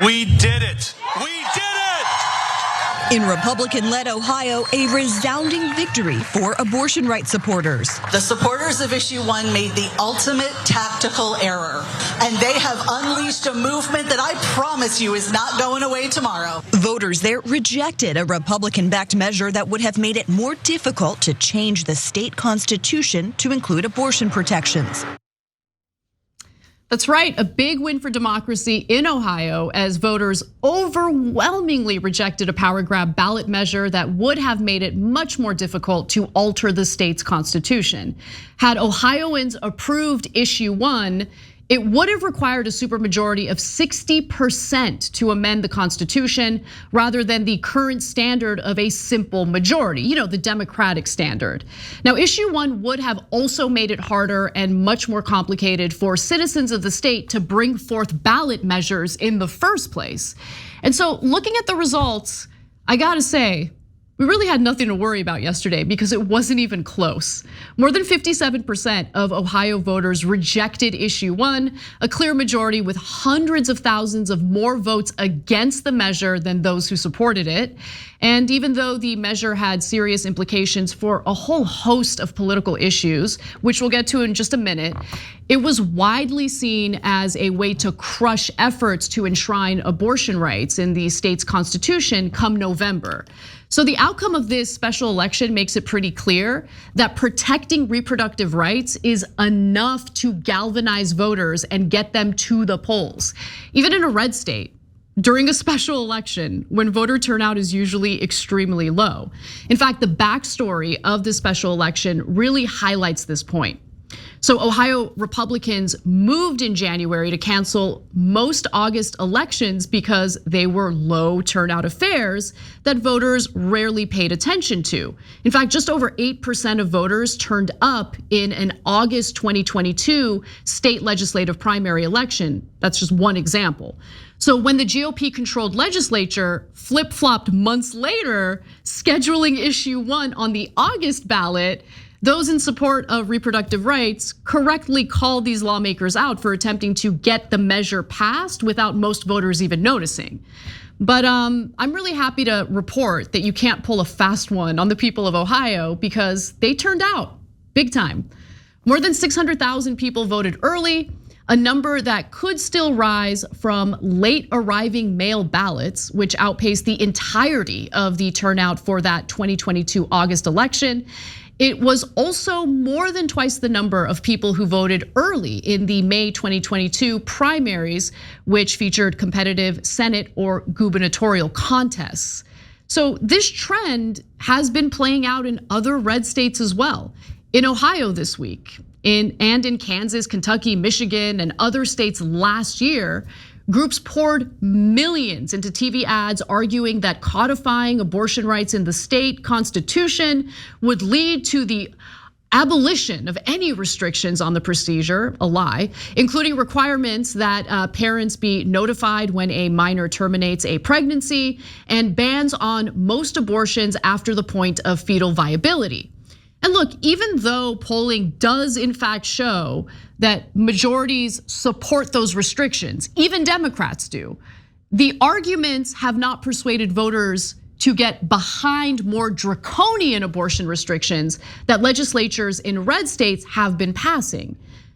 We did it. We did it. In Republican-led Ohio, a resounding victory for abortion rights supporters. The supporters of Issue 1 made the ultimate tactical error, and they have unleashed a movement that I promise you is not going away tomorrow. Voters there rejected a Republican-backed measure that would have made it more difficult to change the state constitution to include abortion protections. That's right, a big win for democracy in Ohio as voters overwhelmingly rejected a power grab ballot measure that would have made it much more difficult to alter the state's constitution. Had Ohioans approved Issue 1, it would have required a supermajority of 60% to amend the Constitution rather than the current standard of a simple majority, the Democratic standard. Now, Issue 1 would have also made it harder and much more complicated for citizens of the state to bring forth ballot measures in the first place. And so looking at the results, I gotta say, we really had nothing to worry about yesterday because it wasn't even close. More than 57% of Ohio voters rejected Issue 1, a clear majority with hundreds of thousands of more votes against the measure than those who supported it. And even though the measure had serious implications for a whole host of political issues, which we'll get to in just a minute, it was widely seen as a way to crush efforts to enshrine abortion rights in the state's constitution come November. So the outcome of this special election makes it pretty clear that protecting reproductive rights is enough to galvanize voters and get them to the polls. Even in a red state, during a special election, when voter turnout is usually extremely low. In fact, the backstory of this special election really highlights this point. So Ohio Republicans moved in January to cancel most August elections because they were low turnout affairs that voters rarely paid attention to. In fact, just over 8% of voters turned up in an August 2022 state legislative primary election. That's just one example. So when the GOP-controlled legislature flip-flopped months later, scheduling Issue 1 on the August ballot, those in support of reproductive rights correctly called these lawmakers out for attempting to get the measure passed without most voters even noticing. But I'm really happy to report that you can't pull a fast one on the people of Ohio because they turned out big time. More than 600,000 people voted early, a number that could still rise from late arriving mail ballots, which outpaced the entirety of the turnout for that 2022 August election. It was also more than twice the number of people who voted early in the May 2022 primaries, which featured competitive Senate or gubernatorial contests. So this trend has been playing out in other red states as well. In Ohio this week, and in Kansas, Kentucky, Michigan, and other states last year, groups poured millions into TV ads arguing that codifying abortion rights in the state constitution would lead to the abolition of any restrictions on the procedure, a lie, including requirements that parents be notified when a minor terminates a pregnancy and bans on most abortions after the point of fetal viability. And look, even though polling does in fact show that majorities support those restrictions, even Democrats do, the arguments have not persuaded voters to get behind more draconian abortion restrictions that legislatures in red states have been passing.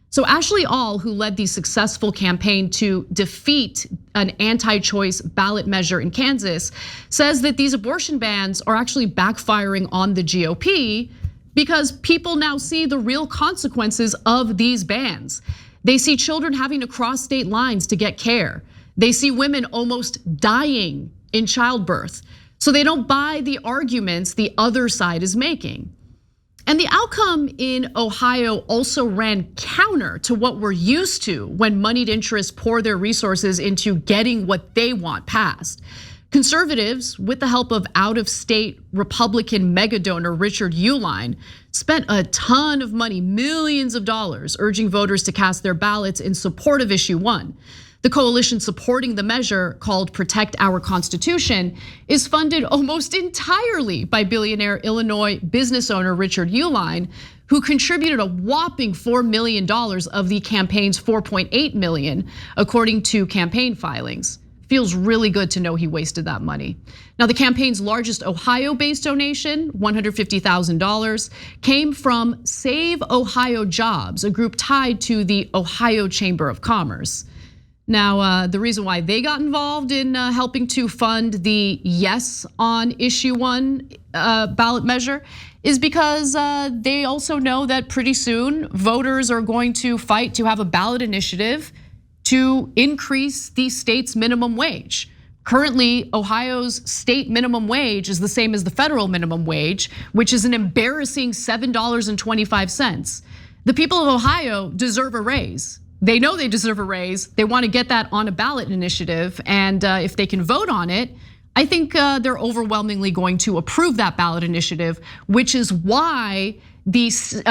So Ashley All, who led the successful campaign to defeat an anti-choice ballot measure in Kansas, says that these abortion bans are actually backfiring on the GOP because people now see the real consequences of these bans. They see children having to cross state lines to get care. They see women almost dying in childbirth. So they don't buy the arguments the other side is making. And the outcome in Ohio also ran counter to what we're used to when moneyed interests pour their resources into getting what they want passed. Conservatives, with the help of out-of-state Republican megadonor Richard Uihlein, spent a ton of money, millions of dollars, urging voters to cast their ballots in support of Issue 1. The coalition supporting the measure, called Protect Our Constitution, is funded almost entirely by billionaire Illinois business owner Richard Uihlein, who contributed a whopping $4 million of the campaign's $4.8 million, according to campaign filings. Feels really good to know he wasted that money. Now, the campaign's largest Ohio-based donation, $150,000, came from Save Ohio Jobs, a group tied to the Ohio Chamber of Commerce. Now, the reason why they got involved in helping to fund the yes on issue 1 ballot measure is because they also know that pretty soon voters are going to fight to have a ballot initiative to increase the state's minimum wage. Currently, Ohio's state minimum wage is the same as the federal minimum wage, which is an embarrassing $7.25. The people of Ohio deserve a raise. They know they deserve a raise. They want to get that on a ballot initiative. And if they can vote on it, I think they're overwhelmingly going to approve that ballot initiative, which is why the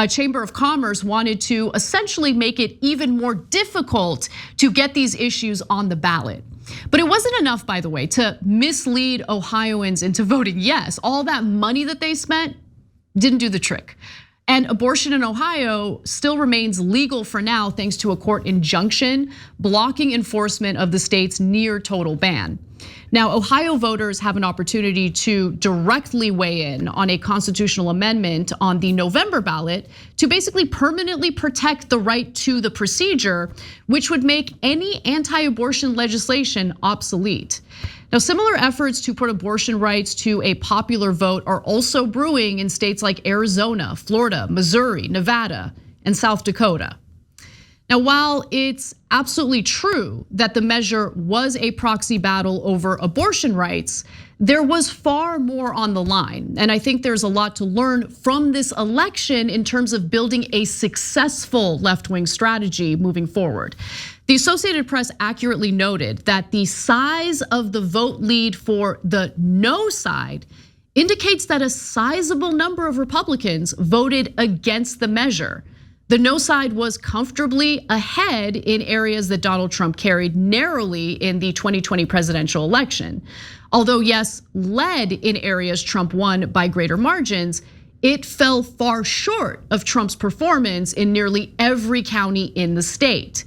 Chamber of Commerce wanted to essentially make it even more difficult to get these issues on the ballot. But it wasn't enough, by the way, to mislead Ohioans into voting yes. All that money that they spent didn't do the trick. And abortion in Ohio still remains legal for now, thanks to a court injunction blocking enforcement of the state's near total ban. Now, Ohio voters have an opportunity to directly weigh in on a constitutional amendment on the November ballot to basically permanently protect the right to the procedure, which would make any anti-abortion legislation obsolete. Now, similar efforts to put abortion rights to a popular vote are also brewing in states like Arizona, Florida, Missouri, Nevada, and South Dakota. Now, while it's absolutely true that the measure was a proxy battle over abortion rights, there was far more on the line. And I think there's a lot to learn from this election in terms of building a successful left-wing strategy moving forward. The Associated Press accurately noted that the size of the vote lead for the no side indicates that a sizable number of Republicans voted against the measure. The no side was comfortably ahead in areas that Donald Trump carried narrowly in the 2020 presidential election. Although yes, led in areas Trump won by greater margins, it fell far short of Trump's performance in nearly every county in the state.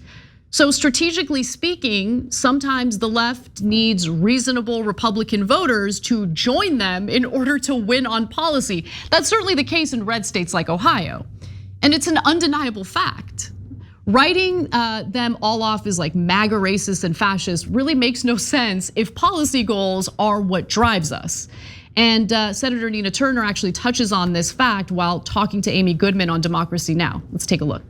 So strategically speaking, sometimes the left needs reasonable Republican voters to join them in order to win on policy. That's certainly the case in red states like Ohio. And it's an undeniable fact. Writing them all off as like MAGA racists and fascists really makes no sense if policy goals are what drives us. And Senator Nina Turner actually touches on this fact while talking to Amy Goodman on Democracy Now! Let's take a look.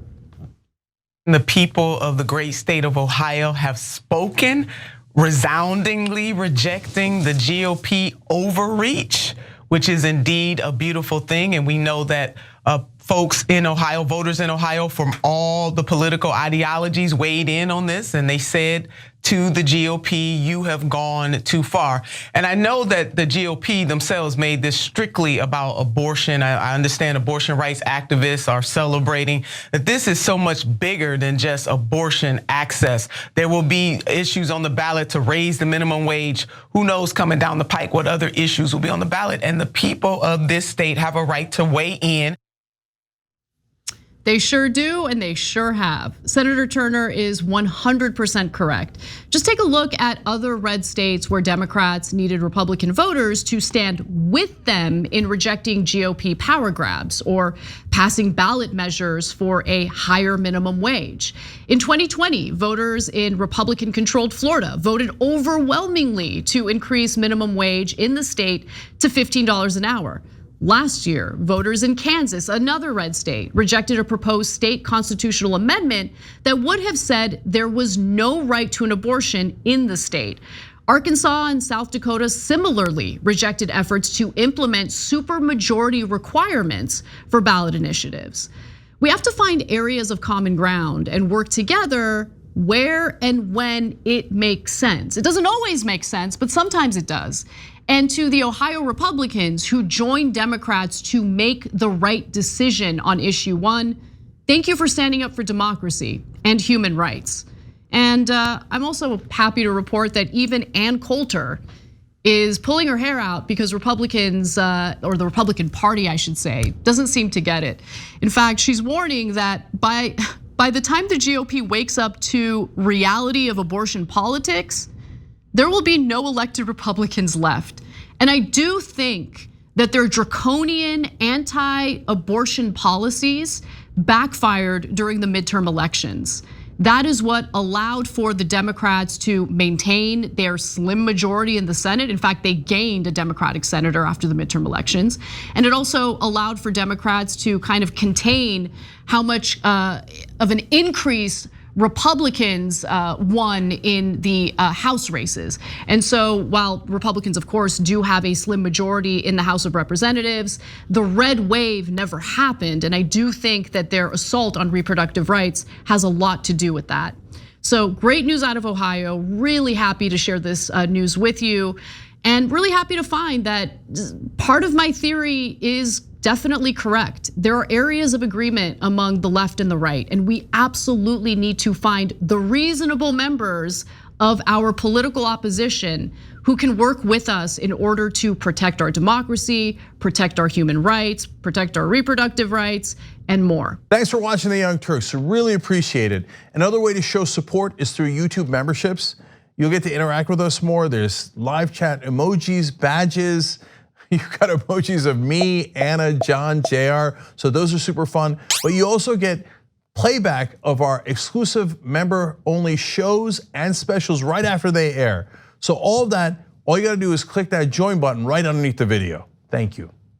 The people of the great state of Ohio have spoken, resoundingly rejecting the GOP overreach, which is indeed a beautiful thing. And we know that folks in Ohio, voters in Ohio from all the political ideologies weighed in on this, and they said to the GOP, you have gone too far. And I know that the GOP themselves made this strictly about abortion. I understand abortion rights activists are celebrating that this is so much bigger than just abortion access. There will be issues on the ballot to raise the minimum wage. Who knows coming down the pike what other issues will be on the ballot, and the people of this state have a right to weigh in. They sure do, and they sure have. Senator Turner is 100% correct. Just take a look at other red states where Democrats needed Republican voters to stand with them in rejecting GOP power grabs or passing ballot measures for a higher minimum wage. In 2020, voters in Republican-controlled Florida voted overwhelmingly to increase minimum wage in the state to $15 an hour. Last year, voters in Kansas, another red state, rejected a proposed state constitutional amendment that would have said there was no right to an abortion in the state. Arkansas and South Dakota similarly rejected efforts to implement supermajority requirements for ballot initiatives. We have to find areas of common ground and work together where and when it makes sense. It doesn't always make sense, but sometimes it does. And to the Ohio Republicans who joined Democrats to make the right decision on issue 1, thank you for standing up for democracy and human rights. And I'm also happy to report that even Ann Coulter is pulling her hair out because Republicans, or the Republican Party, I should say, doesn't seem to get it. In fact, she's warning that by the time the GOP wakes up to reality of abortion politics, there will be no elected Republicans left. And I do think that their draconian anti-abortion policies backfired during the midterm elections. That is what allowed for the Democrats to maintain their slim majority in the Senate. In fact, they gained a Democratic senator after the midterm elections. And it also allowed for Democrats to kind of contain how much of an increase Republicans won in the House races. And so while Republicans, of course, do have a slim majority in the House of Representatives, the red wave never happened. And I do think that their assault on reproductive rights has a lot to do with that. So great news out of Ohio. Really happy to share this news with you. And really happy to find that part of my theory is definitely correct. There are areas of agreement among the left and the right, and we absolutely need to find the reasonable members of our political opposition who can work with us in order to protect our democracy, protect our human rights, protect our reproductive rights, and more. Thanks for watching The Young Turks. Really appreciate it. Another way to show support is through YouTube memberships. You'll get to interact with us more. There's live chat emojis, badges. You've got emojis of me, Anna, John, JR. So those are super fun. But you also get playback of our exclusive member-only shows and specials right after they air. So all of that, all you gotta do is click that join button right underneath the video. Thank you.